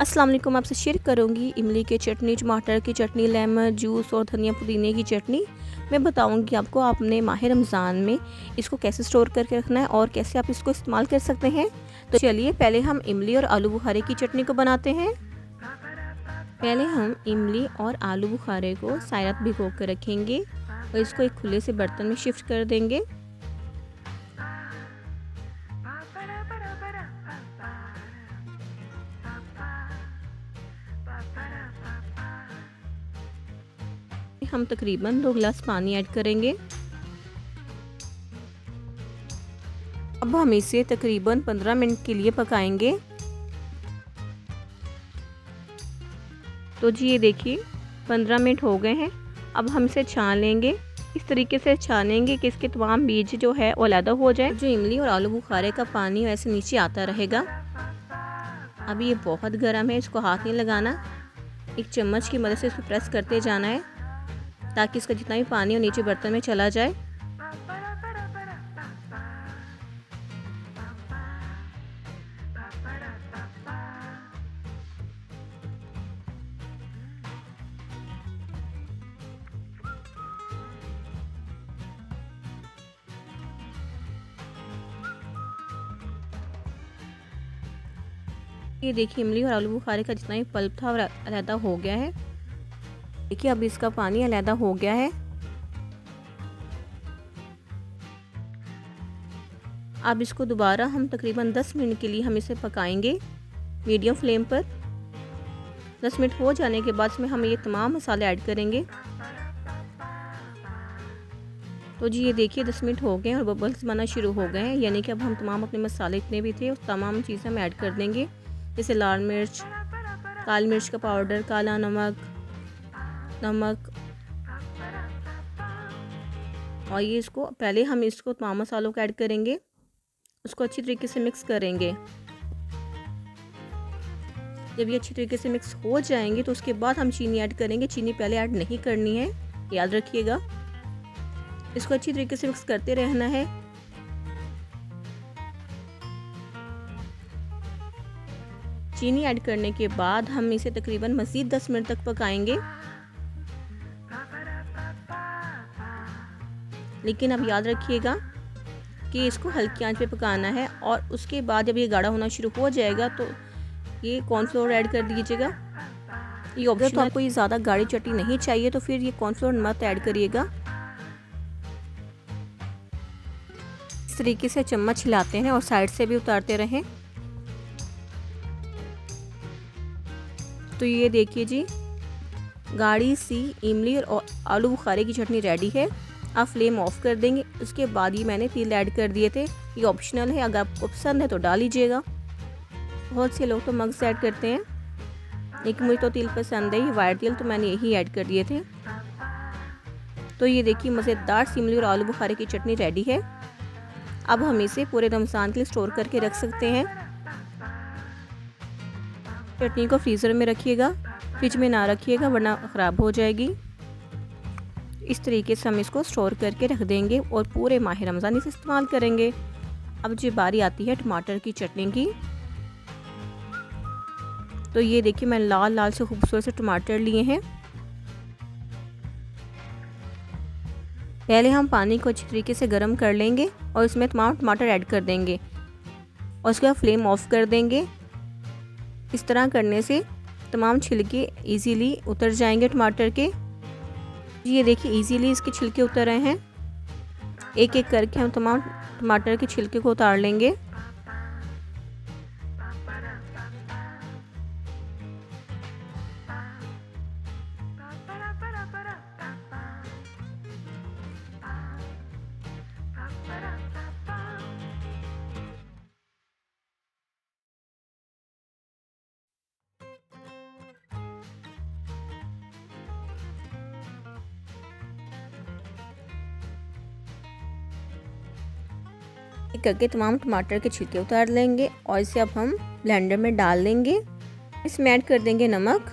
अस्सलाम वालेकुम। आपसे शेयर करूंगी इमली की चटनी, टमाटर की चटनी, लेमन जूस और धनिया पुदीने की चटनी। मैं बताऊंगी आपको आपने माह रमज़ान में इसको कैसे स्टोर करके रखना है और कैसे आप इसको इस्तेमाल कर सकते हैं। तो चलिए पहले हम इमली और आलू बुखारे की चटनी को बनाते हैं। पहले हम इमली और आलू बुखारे को सारी रात भिगो कर रखेंगे और इसको एक खुले से बर्तन में शिफ्ट कर देंगे। हम तकरीबन 2 गिलास पानी ऐड करेंगे। अब हम इसे तकरीबन 15 मिनट के लिए पकाएंगे। तो जी ये देखिए 15 मिनट हो गए हैं। अब हम इसे छान लेंगे। इस तरीके से छानेंगे कि इसके तमाम बीज जो है वो अलग हो जाए। जो इमली और आलू बुखारे का पानी वैसे नीचे आता रहेगा। अभी ये बहुत गर्म है, इसको हाथ नहीं लगाना, एक चम्मच की मदद से इसको प्रेस करते जाना है ताकि इसका जितना भी पानी हो नीचे बर्तन में चला जाए। ये देखिए इमली और आलू बुखारे का जितना भी पल्प था अलहदा हो गया है। देखिए अब इसका पानी अलहदा हो गया है। अब इसको दोबारा हम तकरीबन 10 मिनट के लिए हम इसे पकाएंगे मीडियम फ्लेम पर। 10 मिनट हो जाने के बाद इसमें हम ये तमाम मसाले ऐड करेंगे। तो जी ये देखिए 10 मिनट हो गए और बबल्स बनना शुरू हो गए हैं, यानी कि अब हम तमाम अपने मसाले इतने भी थे उस तमाम चीज़ें हम ऐड कर देंगे, जैसे लाल मिर्च, काली मिर्च का पाउडर, काला नमक, और ये इसको पहले हम इसको तमाम मसालों को ऐड करेंगे, उसको अच्छी तरीके से मिक्स करेंगे। जब ये अच्छी तरीके से मिक्स हो जाएंगे तो उसके बाद हम चीनी ऐड करेंगे। चीनी पहले ऐड नहीं करनी है, याद रखिएगा। इसको अच्छी तरीके से मिक्स करते रहना है। चीनी ऐड करने के बाद हम इसे तकरीबन मज़ीद 10 मिनट तक पकाएंगे। लेकिन अब याद रखिएगा कि इसको हल्की आंच पे पकाना है और उसके बाद जब ये गाढ़ा होना शुरू हो जाएगा तो ये कॉर्नफ्लोर ऐड कर दीजिएगा। ये ऑप्शनल, तो आपको ये ज़्यादा गाढ़ी चटनी नहीं चाहिए तो फिर ये कॉर्नफ्लोर मत ऐड करिएगा। इस तरीके से चम्मच हिलाते हैं और साइड से भी उतारते रहें। तो ये देखिए जी गाढ़ी सी इमली और आलू बुखारे की चटनी रेडी है। आप फ्लेम ऑफ कर देंगे। उसके बाद ही मैंने तिल ऐड कर दिए थे, ये ऑप्शनल है, अगर आपको पसंद है तो डाल लीजिएगा। बहुत से लोग तो मग्स ऐड करते हैं, लेकिन मुझे तो तिल पसंद है, ये वाइट तिल, तो मैंने यही ऐड कर दिए थे। तो ये देखिए मज़ेदार इमली और आलू बुखारे की चटनी रेडी है। अब हम इसे पूरे रमज़ान के लिए स्टोर करके रख सकते हैं। चटनी को फ्रीज़र में रखिएगा, फ्रिज में ना रखिएगा वरना ख़राब हो जाएगी। इस तरीके से हम इसको स्टोर करके रख देंगे और पूरे माह रमज़ान इसे इस्तेमाल करेंगे। अब जो बारी आती है टमाटर की चटनी की, तो ये देखिए मैंने लाल लाल से खूबसूरत से टमाटर लिए हैं। पहले हम पानी को अच्छी तरीके से गर्म कर लेंगे और इसमें तमाम टमाटर ऐड कर देंगे और उसके बाद फ्लेम ऑफ कर देंगे। इस तरह करने से तमाम छिलके इजीली उतर जाएंगे टमाटर के। ये देखिए इजीली इसके छिलके उतर रहे हैं। एक एक करके हम तमाम टमाटर के छिलके को उतार लेंगे। करके तमाम टमाटर के छिलके उतार लेंगे और इसे अब हम ब्लेंडर में डाल देंगे। इसमें ऐड कर देंगे नमक,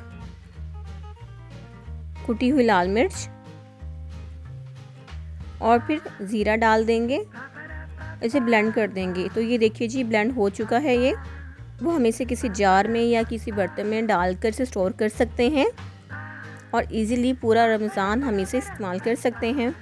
कुटी हुई लाल मिर्च और फिर ज़ीरा डाल देंगे। इसे ब्लेंड कर देंगे। तो ये देखिए जी ब्लेंड हो चुका है ये। वो हम इसे किसी जार में या किसी बर्तन में डालकर इसे स्टोर कर सकते हैं और इजीली पूरा रमज़ान हम इसे इस्तेमाल कर सकते हैं।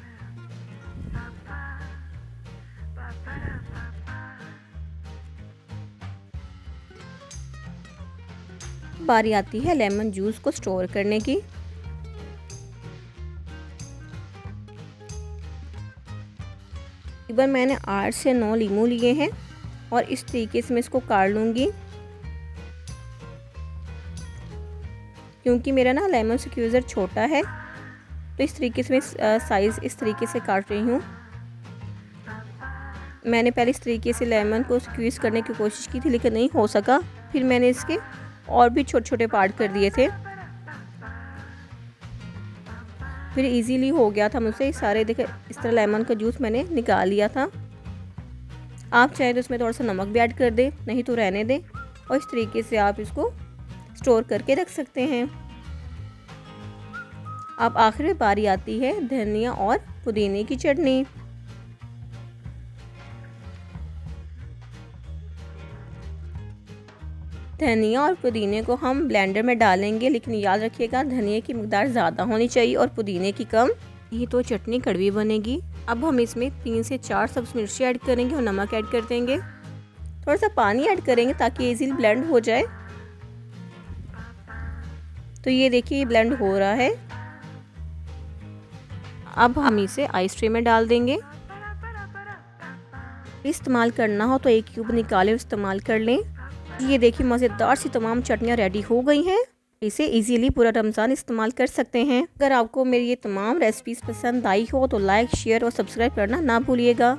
बारी आती है लेमन जूस को स्टोर करने की। तकरीबन मैंने 8 से 9 लीमू लिए हैं और इस तरीके से मैं इसको काट लूँगी। क्योंकि मेरा ना लेमन स्क्यूज़र छोटा है तो इस तरीके से मैं साइज़ इस तरीके से काट रही हूँ। मैंने पहले इस तरीके से लेमन को स्क्वीज़ करने की कोशिश की थी लेकिन नहीं हो सका। फिर मैंने इसके और भी छोटे छोटे पार्ट कर दिए थे, फिर इजीली हो गया था मुझसे सारे। देखे इस तरह लेमन का जूस मैंने निकाल लिया था। आप चाहें तो इसमें थोड़ा सा नमक भी ऐड कर दें, नहीं तो रहने दें। और इस तरीके से आप इसको स्टोर करके रख सकते हैं। अब आखिर में बारी आती है धनिया और पुदीने की चटनी। धनिया और पुदीने को हम ब्लेंडर में डालेंगे, लेकिन याद रखिएगा धनिया की मकदार ज़्यादा होनी चाहिए और पुदीने की कम, नहीं तो चटनी कड़वी बनेगी। अब हम इसमें 3 से 4 सब्ज़ मिर्ची ऐड करेंगे और नमक ऐड कर देंगे। थोड़ा सा पानी ऐड करेंगे ताकि इजीली ब्लेंड हो जाए। तो ये देखिए ब्लेंड हो रहा है। अब हम इसे आइस ट्रे में डाल देंगे। इस्तेमाल करना हो तो एक क्यूब निकाले इस्तेमाल कर लें। ये देखिए मज़ेदार सी तमाम चटनियाँ रेडी हो गई हैं। इसे इजीली पूरा रमज़ान इस्तेमाल कर सकते हैं। अगर आपको मेरी ये तमाम रेसिपीज़ पसंद आई हो तो लाइक, शेयर और सब्सक्राइब करना ना भूलिएगा।